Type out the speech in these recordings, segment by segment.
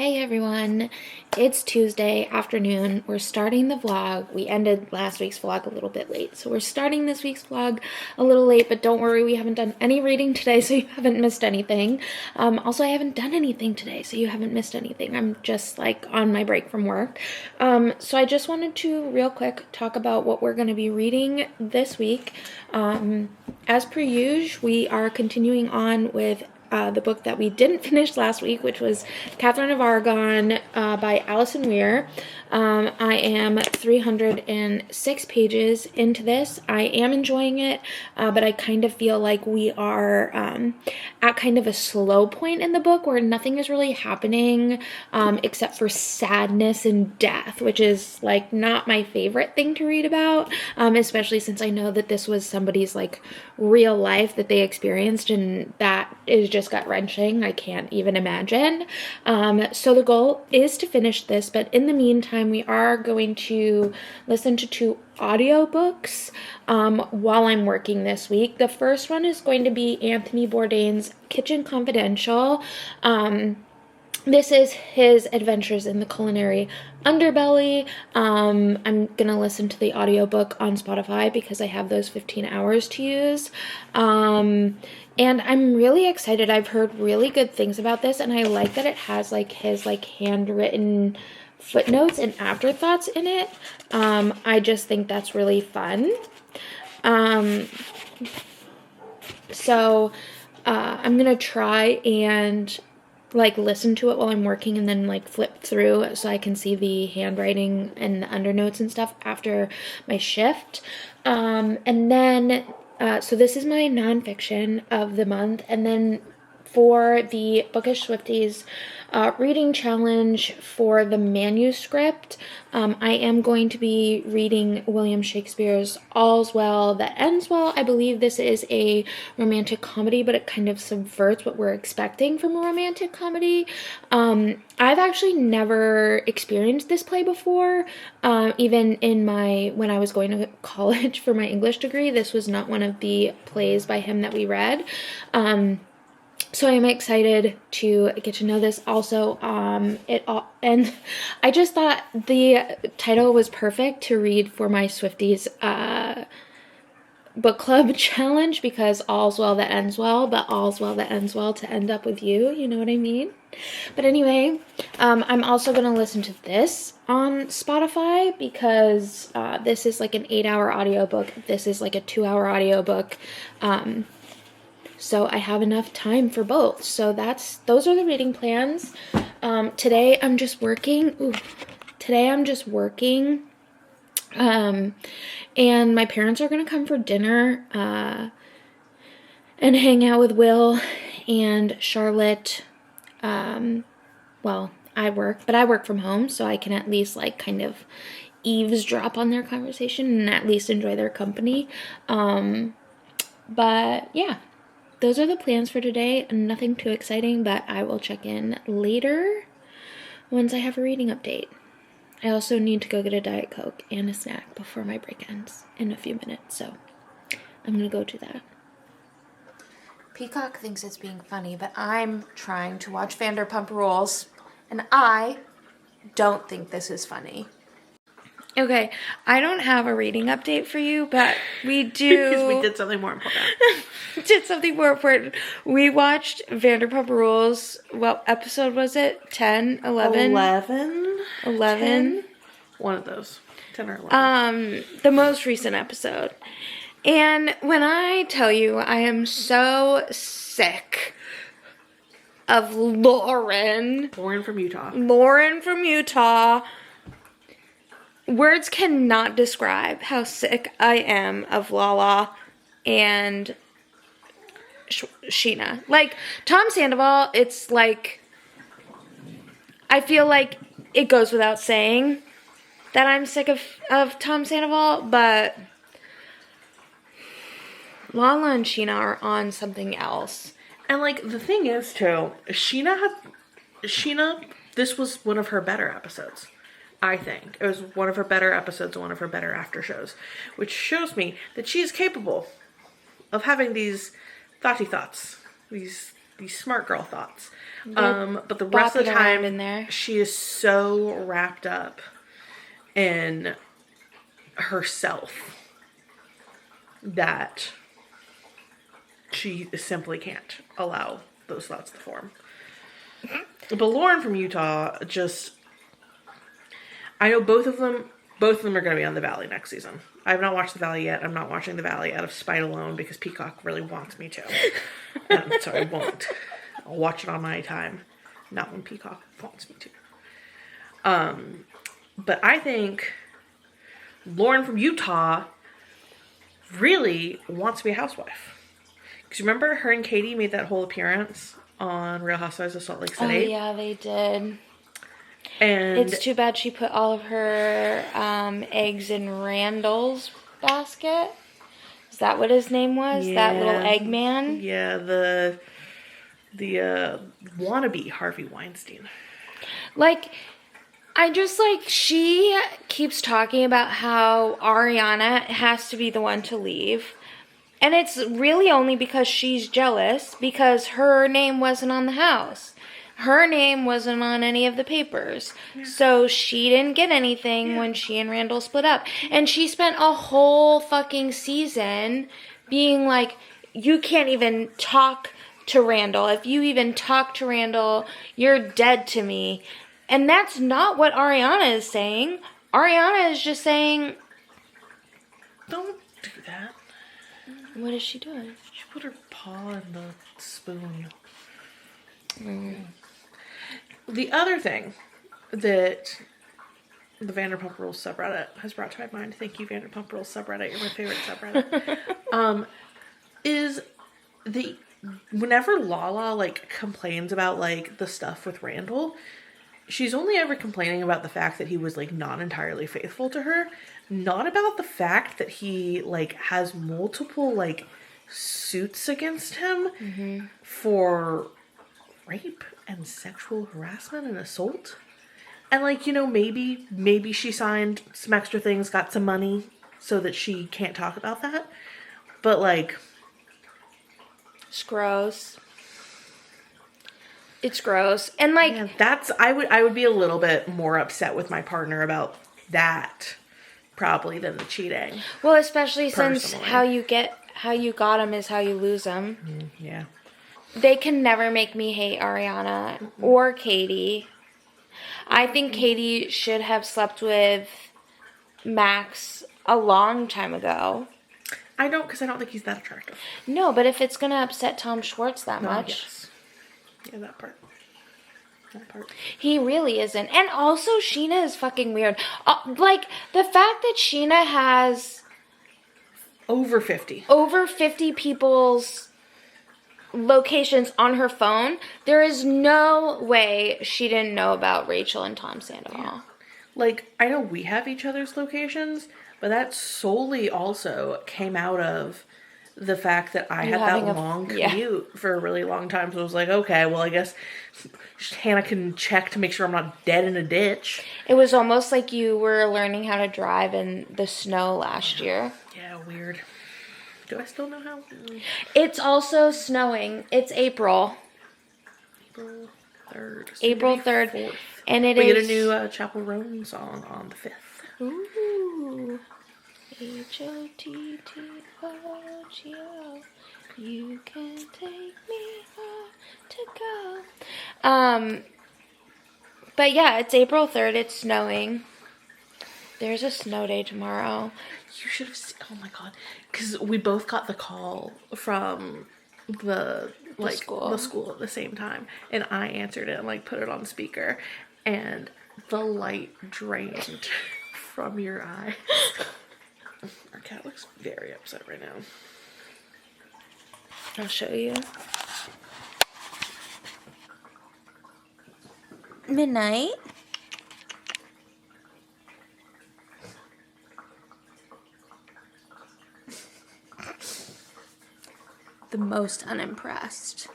Hey everyone, it's Tuesday afternoon. We're starting the vlog. We ended last week's vlog a little bit late, so we're starting this week's vlog a little late, but don't worry, we haven't done any reading today, so you haven't missed anything. Also, I haven't done anything today, so you haven't missed anything. I'm just like on my break from work. So I just wanted to real quick talk about what we're going to be reading this week. As per usual, we are continuing on with the book that we didn't finish last week, which was Catherine of Aragon by Alison Weir. I am 306 pages into this. I am enjoying it, but I kind of feel like we are at kind of a slow point in the book where nothing is really happening except for sadness and death, which is like not my favorite thing to read about, especially since I know that this was somebody's like real life that they experienced, and that is just gut-wrenching. I can't even imagine. So the goal is to finish this, but in the meantime, we are going to listen to 2 audiobooks while I'm working this week. The first one is going to be Anthony Bourdain's Kitchen Confidential. This is his adventures in the culinary underbelly. I'm gonna listen to the audiobook on Spotify because I have those 15 hours to use. And I'm really excited. I've heard really good things about this, and I like that it has like his like handwritten footnotes and afterthoughts in it. I just think that's really fun. So I'm gonna try and like listen to it while I'm working and then like flip through so I can see the handwriting and the undernotes and stuff after my shift. And then so this is my nonfiction of the month, and then for the Bookish Swifties reading challenge for the manuscript, I am going to be reading William Shakespeare's All's Well That Ends Well. I believe this is a romantic comedy, but it kind of subverts what we're expecting from a romantic comedy. I've actually never experienced this play before. Even in when I was going to college for my English degree, this was not one of the plays by him that we read. So I'm excited to get to know this. Also, and I just thought the title was perfect to read for my Swifties book club challenge, because all's well that ends well, but all's well that ends well to end up with you. You know what I mean? But anyway, I'm also going to listen to this on Spotify because this is like an 8-hour audiobook. This is like a 2-hour audiobook. So I have enough time for both. So those are the reading plans. Today I'm just working. And my parents are going to come for dinner and hang out with Will and Charlotte. Well, I work from home, so I can at least like kind of eavesdrop on their conversation and at least enjoy their company. But yeah. Those are the plans for today. Nothing too exciting, but I will check in later once I have a reading update. I also need to go get a Diet Coke and a snack before my break ends in a few minutes, so I'm gonna go do that. Peacock thinks it's being funny, but I'm trying to watch Vanderpump Rules, and I don't think this is funny. Okay, I don't have a reading update for you, but we do. Because we did something more important. We watched Vanderpump Rules. What episode was it? 10, 11? 11? 10? One of those. 10 or 11. The most recent episode. And when I tell you I am so sick of Lauren. Lauren from Utah. Words cannot describe how sick I am of Lala and Sheena. Like, Tom Sandoval, it's like, I feel like it goes without saying that I'm sick of Tom Sandoval, but Lala and Sheena are on something else. And, like, the thing is, too, Sheena, this was one of her better episodes. I think. It was one of her better episodes, one of her better after shows, which shows me that she is capable of having these thoughts, these these smart girl thoughts. Yep. But the rest of the Bopping around time, in there. she is so wrapped up in herself that she simply can't allow those thoughts to form. But Lauren from Utah just, I know both of them are going to be on The Valley next season. I have not watched The Valley yet. I'm not watching The Valley out of spite alone because Peacock really wants me to. And so I won't. I'll watch it on my time, not when Peacock wants me to. But I think Lauren from Utah really wants to be a housewife. Because remember, her and Katie made that whole appearance on Real Housewives of Salt Lake City? Oh, yeah, they did. And it's too bad she put all of her eggs in Randall's basket. Is that what his name was? yeah, that little egg man? Yeah, the wannabe Harvey Weinstein. Like, she keeps talking about how Ariana has to be the one to leave. And it's really only because she's jealous because her name wasn't on the house. Her name wasn't on any of the papers. Yeah. So she didn't get anything when she and Randall split up. And she spent a whole fucking season being like, you can't even talk to Randall. If you even talk to Randall, you're dead to me. And that's not what Ariana is saying. Ariana is just saying, don't do that. What is she doing? She put her paw in the spoon. The other thing that the Vanderpump Rules subreddit has brought to my mind, thank you Vanderpump Rules subreddit, you're my favorite subreddit, is whenever Lala, like, complains about, like, the stuff with Randall, she's only ever complaining about the fact that he was, like, not entirely faithful to her, not about the fact that he, like, has multiple, like, suits against him for rape and sexual harassment and assault. And, like, you know, maybe she signed some extra things, got some money so that she can't talk about that. But, like, it's gross. It's gross. And, like, yeah, I would be a little bit more upset with my partner about that probably than the cheating. Well, especially personally. Since how you got him is how you lose him. Yeah. They can never make me hate Ariana or Katie. I think Katie should have slept with Max a long time ago. I don't, because I don't think he's that attractive. No, but if it's going to upset Tom Schwartz that much. Yes. Yeah, that part. He really isn't. And also, Sheena is fucking weird. Like, the fact that Sheena has over 50 people's locations on her phone, there is no way she didn't know about Rachel and Tom Sandoval. Yeah. Like, I know we have each other's locations, but that solely also came out of the fact that I had that long commute for a really long time. So I was like, okay, well, I guess Hannah can check to make sure I'm not dead in a ditch. It was almost like you were learning how to drive in the snow last year. Yeah, weird. Do I still know how? It's also snowing. It's April. April 3rd. April 3rd. 4th. And we get a new Chapel Roan song on the 5th. Ooh. H-O-T-T-O-G-O. You can take me home to go. But yeah, it's April 3rd. It's snowing. There's a snow day tomorrow. You should have seen, oh my god, because we both got the call from the school at the same time, and I answered it and, like, put it on speaker, and the light drained from your eye. Our cat looks very upset right now. I'll show you. Midnight. The most unimpressed.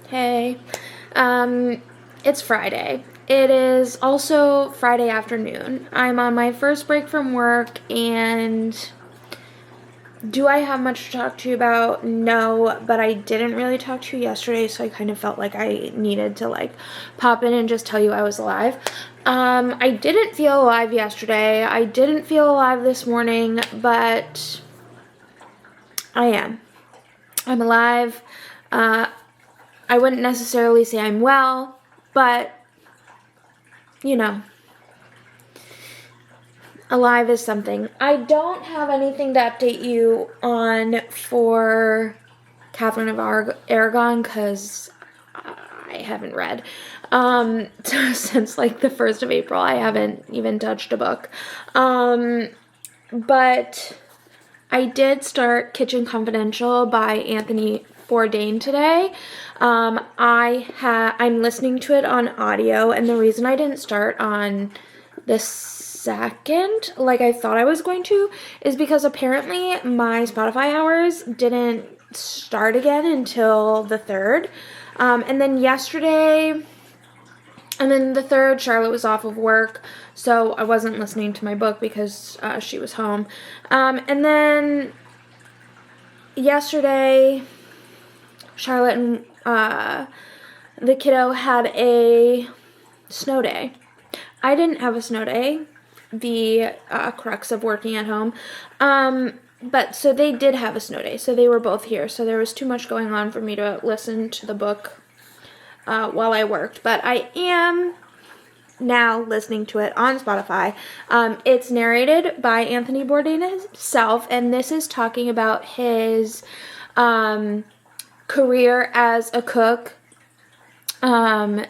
Hey. It's Friday. It is also Friday afternoon. I'm on my first break from work, and do I have much to talk to you about? No, but I didn't really talk to you yesterday, so I kind of felt like I needed to like pop in and just tell you I was alive. I didn't feel alive yesterday. I didn't feel alive this morning, but I am. I'm alive. I wouldn't necessarily say I'm well, but, you know, alive is something. I don't have anything to update you on for Catherine of Aragon because I haven't read. Since like the 1st of April, I haven't even touched a book. But I did start Kitchen Confidential by Anthony Bourdain today. I'm listening to it on audio, and the reason I didn't start on the second, like I thought I was going to, is because apparently my Spotify hours didn't start again until the 3rd. And then yesterday, and then the 3rd, Charlotte was off of work, so I wasn't listening to my book because she was home. And then yesterday, Charlotte and the kiddo had a snow day. I didn't have a snow day, the crux of working at home. But so they did have a snow day, so they were both here. So there was too much going on for me to listen to the book while I worked. But I am now listening to it on Spotify. It's narrated by Anthony Bourdain himself, and this is talking about his career as a cook,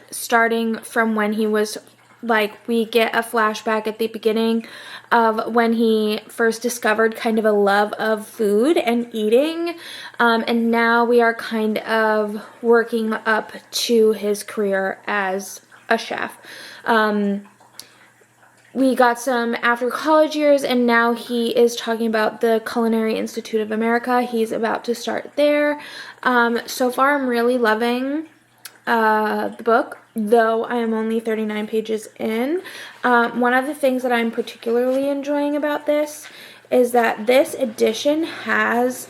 starting from when he was, like, we get a flashback at the beginning of when he first discovered kind of a love of food and eating, and now we are kind of working up to his career as a chef. We got some after college years, and now he is talking about the Culinary Institute of America. He's about to start there. So far, I'm really loving the book, though I am only 39 pages in. One of the things that I'm particularly enjoying about this is that this edition has,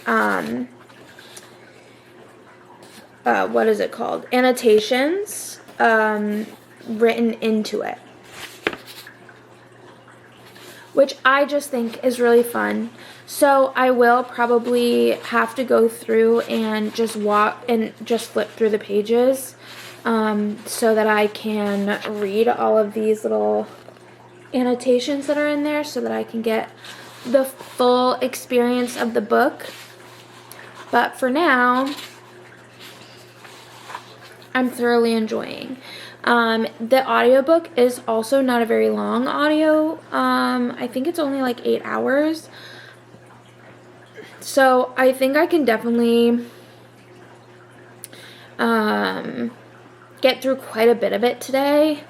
what is it called? Annotations written into it, which I just think is really fun. So I will probably have to go through and just flip through the pages so that I can read all of these little annotations that are in there so that I can get the full experience of the book. But for now, I'm thoroughly enjoying. The audiobook is also not a very long audio. I think it's only like 8 hours. So I think I can definitely get through quite a bit of it today.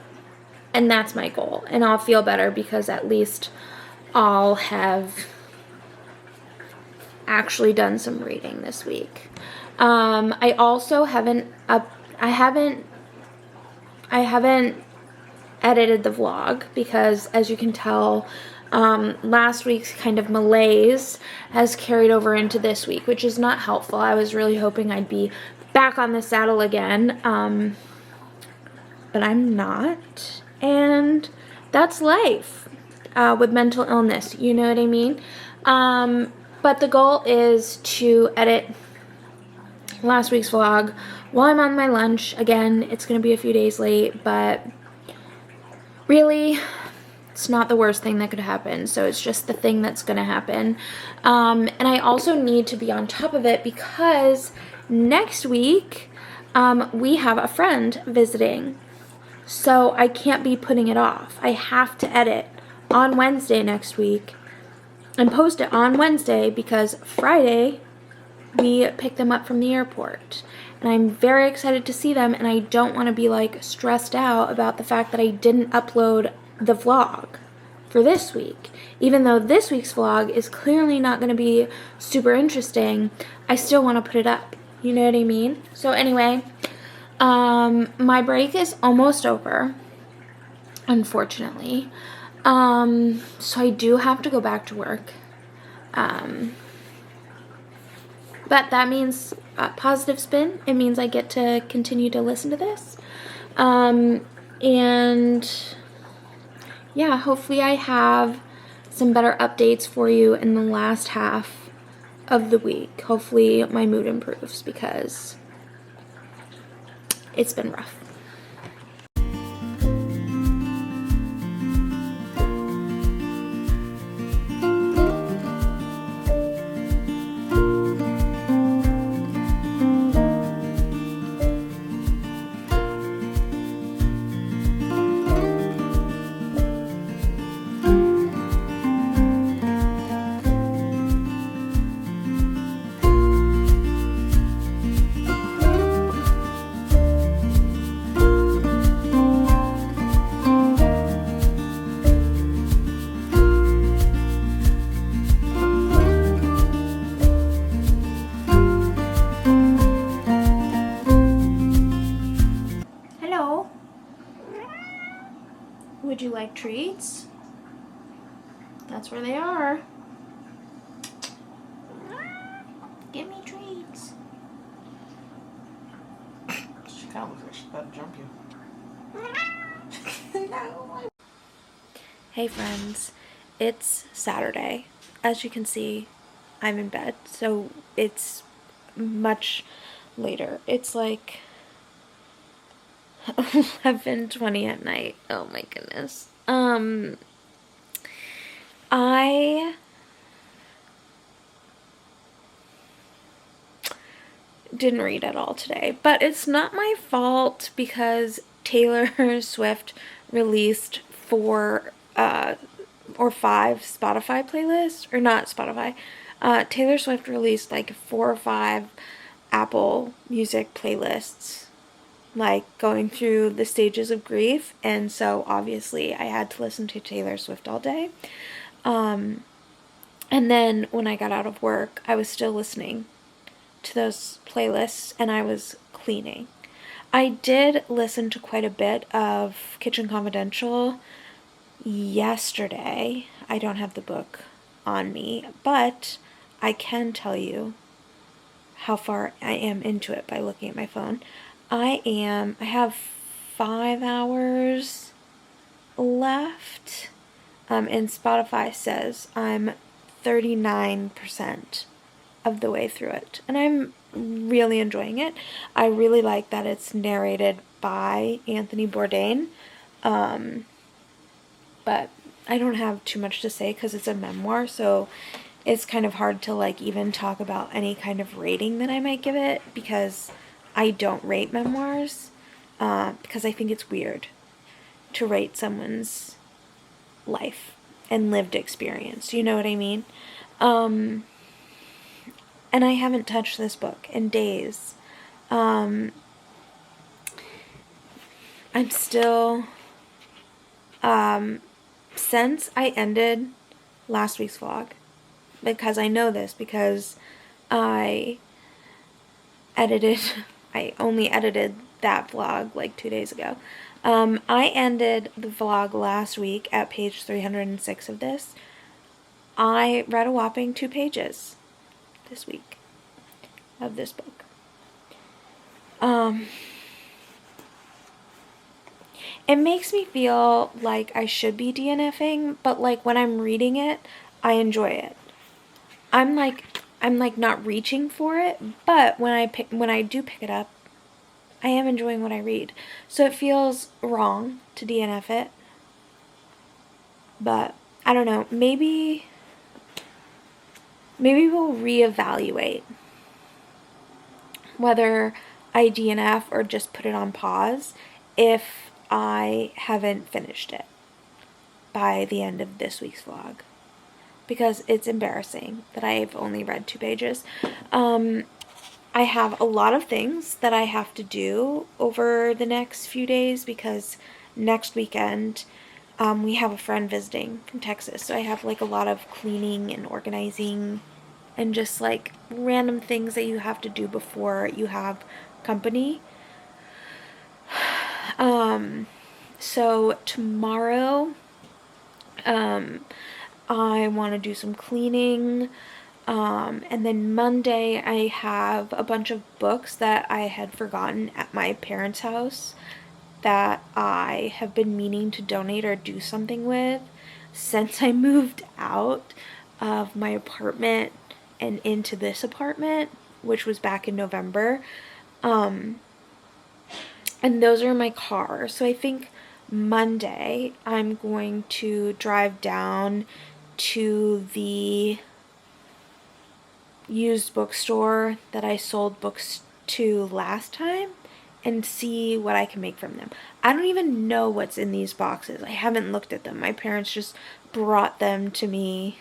And that's my goal. And I'll feel better because at least I'll have actually done some reading this week. I also haven't edited the vlog because, as you can tell, last week's kind of malaise has carried over into this week, which is not helpful. I was really hoping I'd be back on the saddle again, but I'm not, and that's life with mental illness, you know what I mean? But the goal is to edit last week's vlog while I'm on my lunch. Again, it's going to be a few days late, but really, it's not the worst thing that could happen, so it's just the thing that's going to happen. And I also need to be on top of it because next week we have a friend visiting, so I can't be putting it off. I have to edit on Wednesday next week and post it on Wednesday because Friday we pick them up from the airport. And I'm very excited to see them, and I don't want to be like stressed out about the fact that I didn't upload the vlog for this week. Even though this week's vlog is clearly not going to be super interesting, I still want to put it up. You know what I mean? So anyway, My break is almost over, unfortunately. So I do have to go back to work. But that means positive spin. It means I get to continue to listen to this. And yeah, hopefully I have some better updates for you in the last half of the week. Hopefully my mood improves because it's been rough. Hello. Would you like treats? That's where they are. Give me treats. She kind of looks like she's about to jump you. Hey friends, it's Saturday. As you can see, I'm in bed, so it's much later. It's like 11:20 at night. Oh my goodness. I didn't read at all today, but it's not my fault because Taylor Swift released 4 or 5 Spotify playlists, or not Spotify. Taylor Swift released like 4 or 5 Apple Music playlists, like going through the stages of grief, and so obviously I had to listen to Taylor Swift all day. And then when I got out of work, I was still listening to those playlists and I was cleaning. I did listen to quite a bit of Kitchen Confidential yesterday. I don't have the book on me, but I can tell you how far I am into it by looking at my phone. I have 5 hours left, and Spotify says I'm 39% of the way through it, and I'm really enjoying it. I really like that it's narrated by Anthony Bourdain, but I don't have too much to say because it's a memoir, so it's kind of hard to like even talk about any kind of rating that I might give it because I don't rate memoirs, because I think it's weird to rate someone's life and lived experience. You know what I mean? And I haven't touched this book in days. I'm still, since I ended last week's vlog, because I know this, because I only edited that vlog like 2 days ago. I ended the vlog last week at page 306 of this. I read a whopping 2 pages this week of this book. It makes me feel like I should be DNFing, but like when I'm reading it, I enjoy it. I'm like not reaching for it, but when I do pick it up, I am enjoying what I read. So it feels wrong to DNF it. But I don't know, maybe we'll reevaluate whether I DNF or just put it on pause if I haven't finished it by the end of this week's vlog. Because it's embarrassing that I've only read 2 pages. I have a lot of things that I have to do over the next few days because next weekend we have a friend visiting from Texas. So I have like a lot of cleaning and organizing and just like random things that you have to do before you have company. So tomorrow, I want to do some cleaning. And then Monday, I have a bunch of books that I had forgotten at my parents' house that I have been meaning to donate or do something with since I moved out of my apartment and into this apartment, which was back in November. And those are in my car. So I think Monday I'm going to drive down to the used bookstore that I sold books to last time and see what I can make from them. I don't even know what's in these boxes. I haven't looked at them. My parents just brought them to me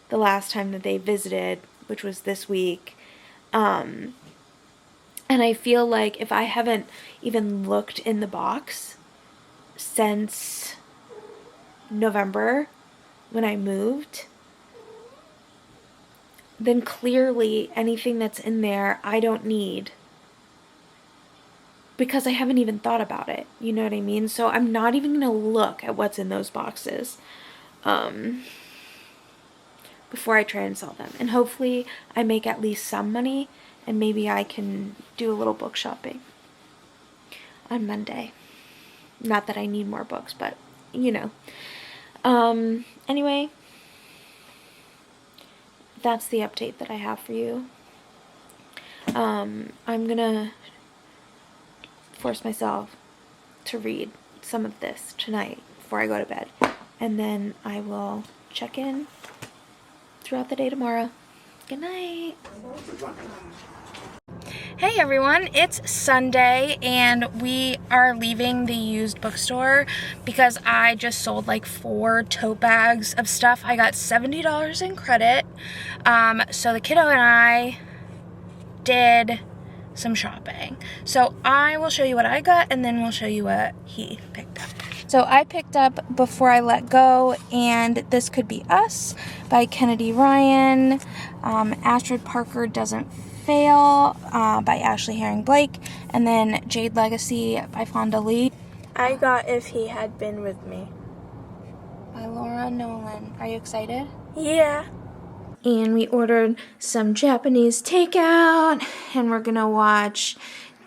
the last time that they visited, which was this week. And I feel like if I haven't even looked in the box since November when I moved, then clearly anything that's in there I don't need, because I haven't even thought about it. You know what I mean? So I'm not even going to look at what's in those boxes before I try and sell them. And hopefully I make at least some money, and maybe I can do a little book shopping on Monday. Not that I need more books, but you know. Anyway, that's the update that I have for you. I'm gonna force myself to read some of this tonight before I go to bed, and then I will check in throughout the day tomorrow. Good night. Hey everyone, it's Sunday and we are leaving the used bookstore because I just sold like 4 tote bags of stuff. I got $70 in credit. So the kiddo and I did some shopping. So I will show you what I got and then we'll show you what he picked up. So I picked up Before I Let Go and This Could Be Us by Kennedy Ryan. Astrid Parker Doesn't Fail by Ashley Herring Blake, and then Jade Legacy by Fonda Lee. I got If He Had Been With Me By Laura Nolan. Are you excited? Yeah. And we ordered some Japanese takeout, and we're gonna watch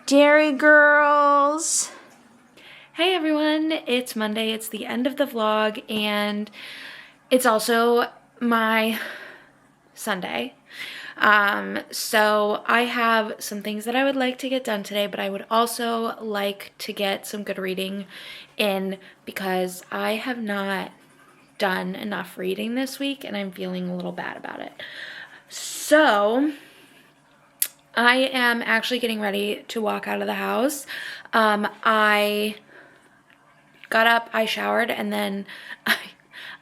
Dairy Girls. Hey everyone, it's Monday, it's the end of the vlog, and it's also my Sunday. So I have some things that I would like to get done today, but I would also like to get some good reading in because I have not done enough reading this week and I'm feeling a little bad about it. So I am actually getting ready to walk out of the house. I got up, I showered, and then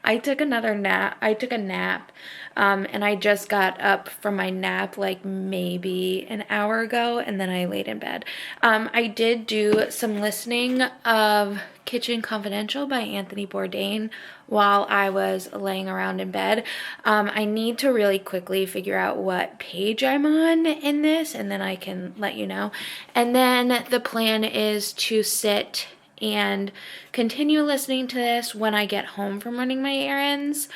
I took another nap. I took a nap. And I just got up from my nap like maybe an hour ago, and then I laid in bed. I did do some listening of Kitchen Confidential by Anthony Bourdain while I was laying around in bed. I need to really quickly figure out what page I'm on in this, and then I can let you know. And then the plan is to sit and continue listening to this when I get home from running my errands.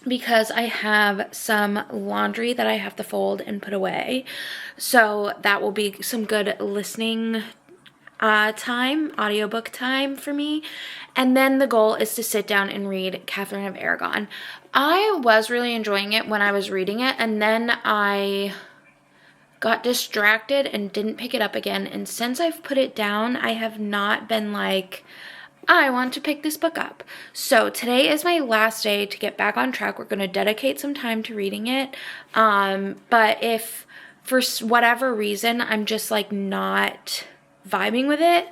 Because I have some laundry that I have to fold and put away. So that will be some good listening time, audiobook time for me. And then the goal is to sit down and read Catherine of Aragon. I was really enjoying it when I was reading it, and then I got distracted and didn't pick it up again. And since I've put it down, I have not been like, I want to pick this book up. So today is my last day to get back on track. We're going to dedicate some time to reading it. But if for whatever reason I'm just like not vibing with it,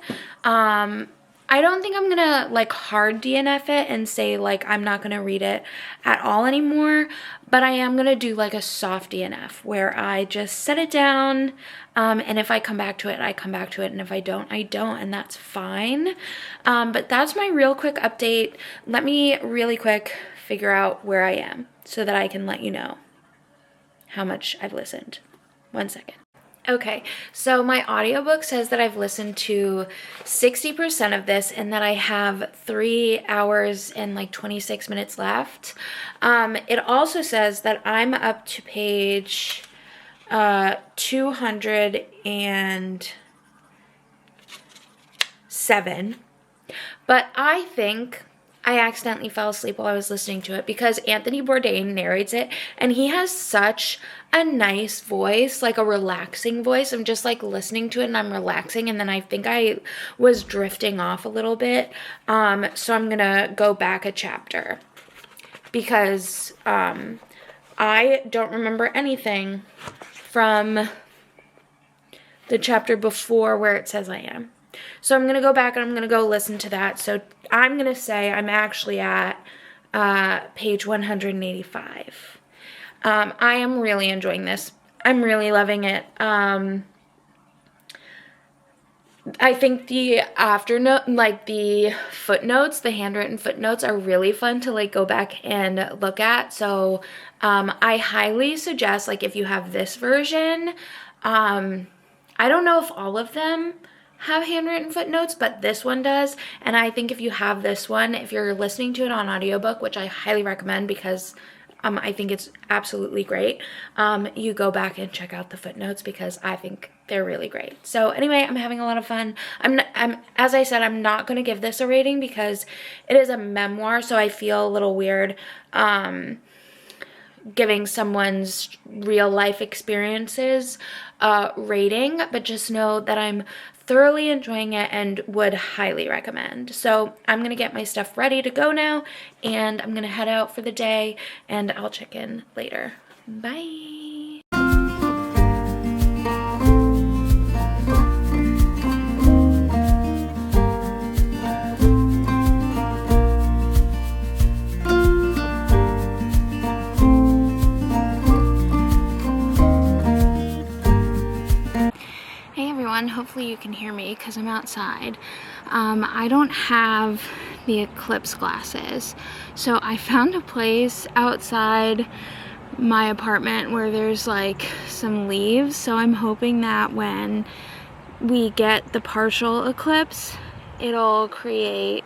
I don't think I'm gonna like hard DNF it and say like I'm not gonna read it at all anymore, but I am gonna do like a soft DNF where I just set it down, and if I come back to it, I come back to it, and if I don't, I don't, and that's fine. But that's my real quick update. Let me really quick figure out where I am so that I can let you know how much I've listened. 1 second. Okay, so my audiobook says that I've listened to 60% of this and that I have 3 hours and like 26 minutes left. It also says that I'm up to page 207, but I think I accidentally fell asleep while I was listening to it because Anthony Bourdain narrates it, and he has such a nice voice, like a relaxing voice. I'm just like listening to it and I'm relaxing, and then I think I was drifting off a little bit. So I'm gonna go back a chapter because I don't remember anything from the chapter before where it says I am. So I'm going to go back and I'm going to go listen to that. So I'm going to say I'm actually at page 185. I am really enjoying this. I'm really loving it. I think the the footnotes, the handwritten footnotes are really fun to like go back and look at. So I highly suggest, like, if you have this version, I don't know if all of them have handwritten footnotes, but this one does. And I think if you have this one, if you're listening to it on audiobook, which I highly recommend because I think it's absolutely great, you go back and check out the footnotes because I think they're really great. So anyway, I'm having a lot of fun. As I said, I'm not going to give this a rating because it is a memoir, so I feel a little weird giving someone's real life experiences rating, but just know that I'm thoroughly enjoying it and would highly recommend. So I'm gonna get my stuff ready to go now, and I'm gonna head out for the day, and I'll check in later. Bye. Hopefully you can hear me because I'm outside. I don't have the eclipse glasses, so I found a place outside my apartment where there's like some leaves, so I'm hoping that when we get the partial eclipse, it'll create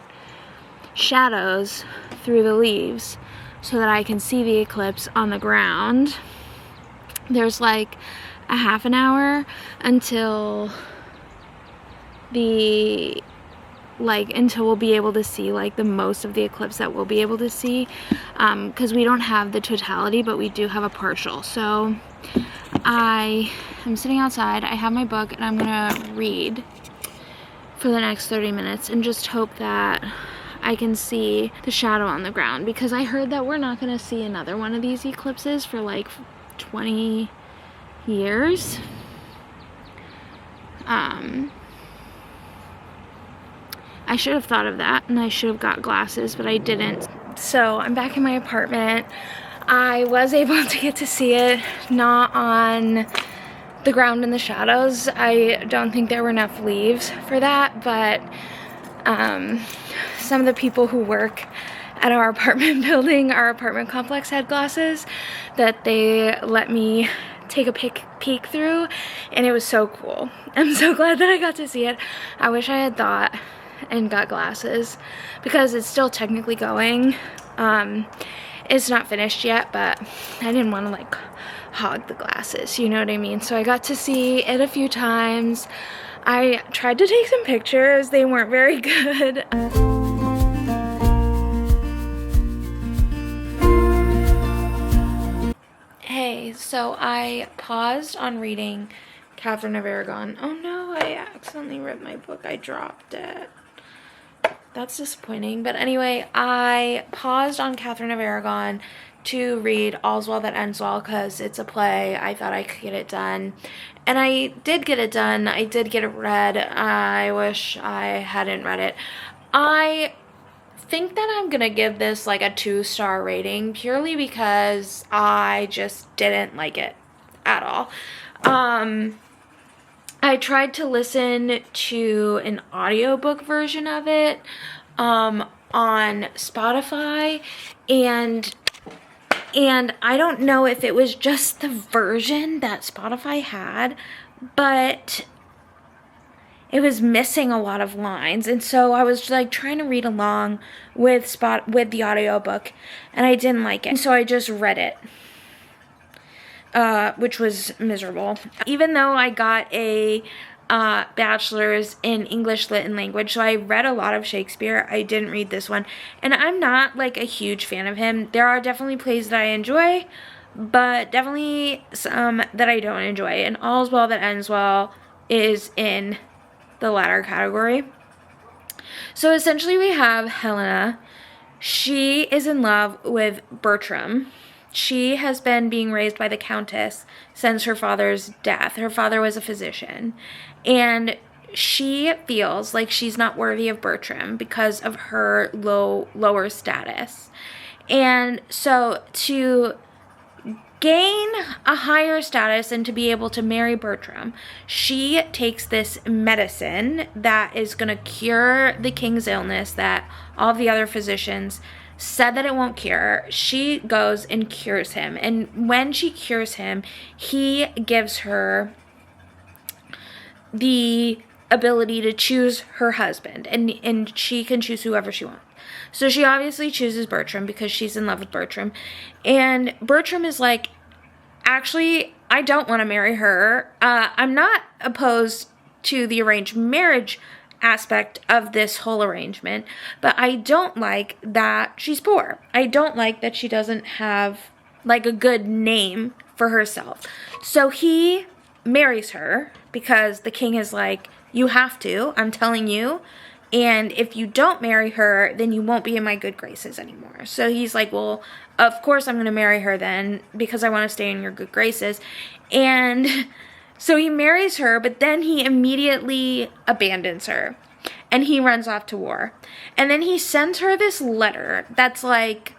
shadows through the leaves so that I can see the eclipse on the ground. There's like a half an hour until until we'll be able to see like the most of the eclipse that we'll be able to see, because we don't have the totality, but we do have a partial. So I am sitting outside, I have my book, and I'm gonna read for the next 30 minutes and just hope that I can see the shadow on the ground, because I heard that we're not gonna see another one of these eclipses for like 20 years. I should have thought of that, and I should have got glasses, but I didn't. So I'm back in my apartment. I was able to get to see it, not on the ground in the shadows. I don't think there were enough leaves for that, but some of the people who work at our apartment building, our apartment complex, had glasses that they let me take a peek through, and it was so cool. I'm so glad that I got to see it. I wish I had thought and got glasses because it's still technically going. It's not finished yet, but I didn't want to like hog the glasses, you know what I mean? So I got to see it a few times. I tried to take some pictures. They weren't very good. Hey, so I paused on reading Catherine of Aragon. Oh no, I accidentally ripped my book. I dropped it. That's disappointing. But anyway, I paused on Catherine of Aragon to read All's Well That Ends Well because it's a play. I thought I could get it done. And I did get it done. I did get it read. I wish I hadn't read it. I think that I'm gonna give this like a 2-star rating purely because I just didn't like it at all. I tried to listen to an audiobook version of it on Spotify, and I don't know if it was just the version that Spotify had, but it was missing a lot of lines, and so I was like trying to read along with the audiobook, and I didn't like it, and so I just read it, which was miserable. Even though I got a bachelor's in English Lit and Language, so I read a lot of Shakespeare, I didn't read this one, and I'm not like a huge fan of him. There are definitely plays that I enjoy, but definitely some that I don't enjoy, and All's Well That Ends Well is in the latter category. So essentially we have Helena. She is in love with Bertram. She has been being raised by the Countess since her father's death. Her father was a physician, and she feels like she's not worthy of Bertram because of her lower status. And so to gain a higher status and to be able to marry Bertram, she takes this medicine that is going to cure the king's illness that all the other physicians said that it won't cure. She goes and cures him, and when she cures him, he gives her the ability to choose her husband, and she can choose whoever she wants. So she obviously chooses Bertram because she's in love with Bertram. And Bertram is like, actually, I don't want to marry her. I'm not opposed to the arranged marriage aspect of this whole arrangement, but I don't like that she's poor. I don't like that she doesn't have like a good name for herself. So he marries her because the king is like, you have to, I'm telling you. And if you don't marry her, then you won't be in my good graces anymore. So he's like, well, of course I'm going to marry her then because I want to stay in your good graces. And so he marries her, but then he immediately abandons her and he runs off to war. And then he sends her this letter that's like,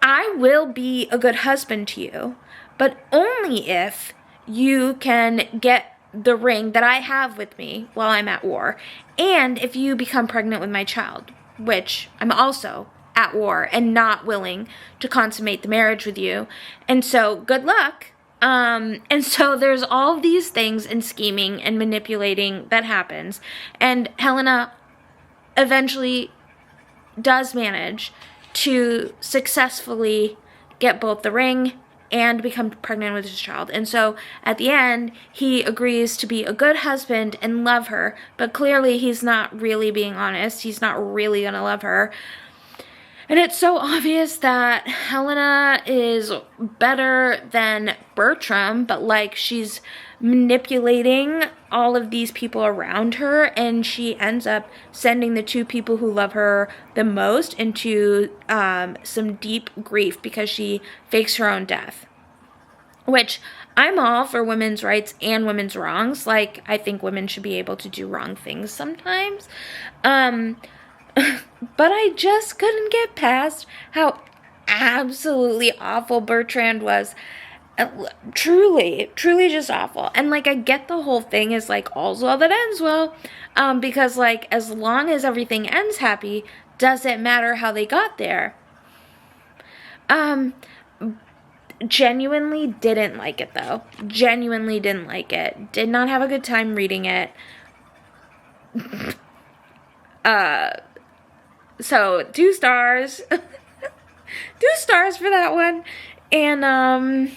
I will be a good husband to you, but only if you can get the ring that I have with me while I'm at war, and if you become pregnant with my child, which I'm also at war and not willing to consummate the marriage with you, and so good luck. And so there's all these things and scheming and manipulating that happens, and Helena eventually does manage to successfully get both the ring and become pregnant with his child. And so at the end, he agrees to be a good husband and love her, but clearly he's not really being honest. He's not really gonna love her. And it's so obvious that Helena is better than Bertram, but like she's manipulating all of these people around her, and she ends up sending the two people who love her the most into some deep grief because she fakes her own death. Which I'm all for women's rights and women's wrongs. Like, I think women should be able to do wrong things sometimes. But I just couldn't get past how absolutely awful Bertrand was. Truly just awful. And like, I get the whole thing is like, all's well that ends well, because like, as long as everything ends happy, doesn't matter how they got there. Genuinely didn't like it though. Genuinely didn't like it. Did not have a good time reading it. So 2 stars. 2 stars for that one. And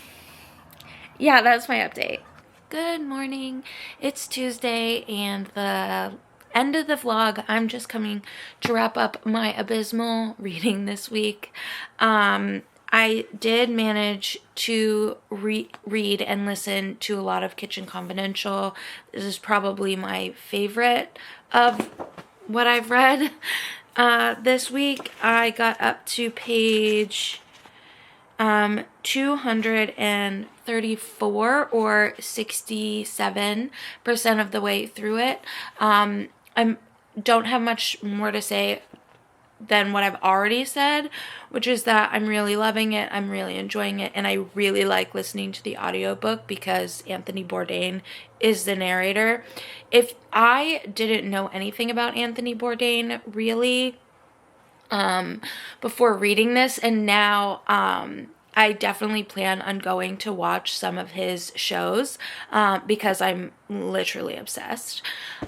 yeah, that's my update. Good morning. It's Tuesday and the end of the vlog. I'm just coming to wrap up my abysmal reading this week. I did manage to read and listen to a lot of Kitchen Confidential. This is probably my favorite of what I've read this week. I got up to page 234 or 67% of the way through it. I don't have much more to say than what I've already said, which is that I'm really loving it, I'm really enjoying it, and I really like listening to the audiobook because Anthony Bourdain is the narrator. If I didn't know anything about Anthony Bourdain really before reading this, and now I definitely plan on going to watch some of his shows because I'm literally obsessed.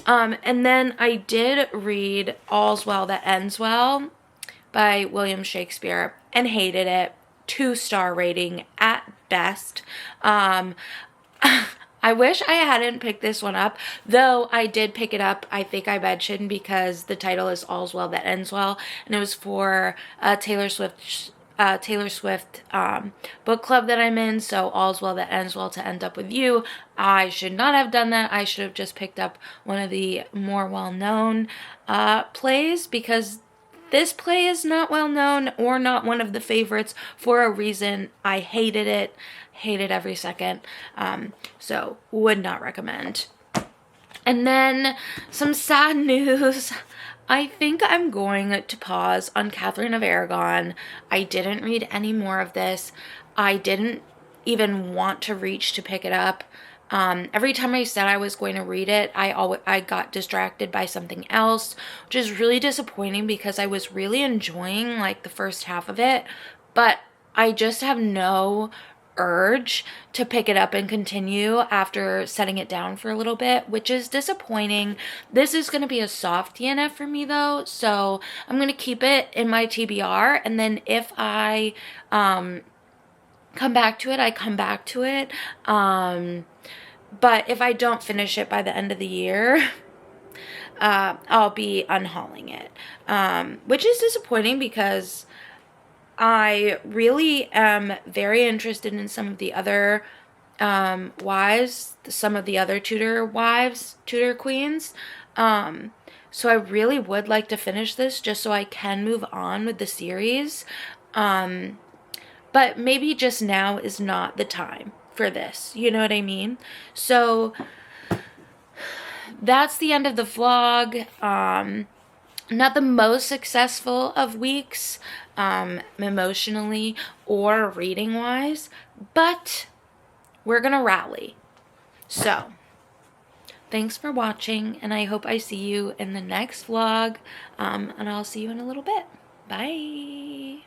And then I did read All's Well That Ends Well by William Shakespeare and hated it. 2-star rating at best. I wish I hadn't picked this one up, though I did pick it up, I think I mentioned, because the title is All's Well That Ends Well, and it was for Taylor Swift book club that I'm in, so All's Well That Ends Well to End Up With You. I should not have done that. I should have just picked up one of the more well-known plays, because this play is not well known or not one of the favorites for a reason. I hated it. Hated every second. So would not recommend. And then some sad news. I think I'm going to pause on Catherine of Aragon. I didn't read any more of this. I didn't even want to reach to pick it up. Every time I said I was going to read it, I got distracted by something else, which is really disappointing because I was really enjoying like the first half of it, but I just have no urge to pick it up and continue after setting it down for a little bit, which is disappointing. This is going to be a soft DNF for me though, so I'm going to keep it in my TBR, and then if I come back to it, I come back to it. But if I don't finish it by the end of the year, I'll be unhauling it, which is disappointing because I really am very interested in some of the other wives, some of the other Tudor wives, Tudor queens. So I really would like to finish this just so I can move on with the series. But maybe just now is not the time for this. You know what I mean? So that's the end of the vlog. Not the most successful of weeks, emotionally or reading wise, but we're gonna rally. So thanks for watching, and I hope I see you in the next vlog, and I'll see you in a little bit. Bye.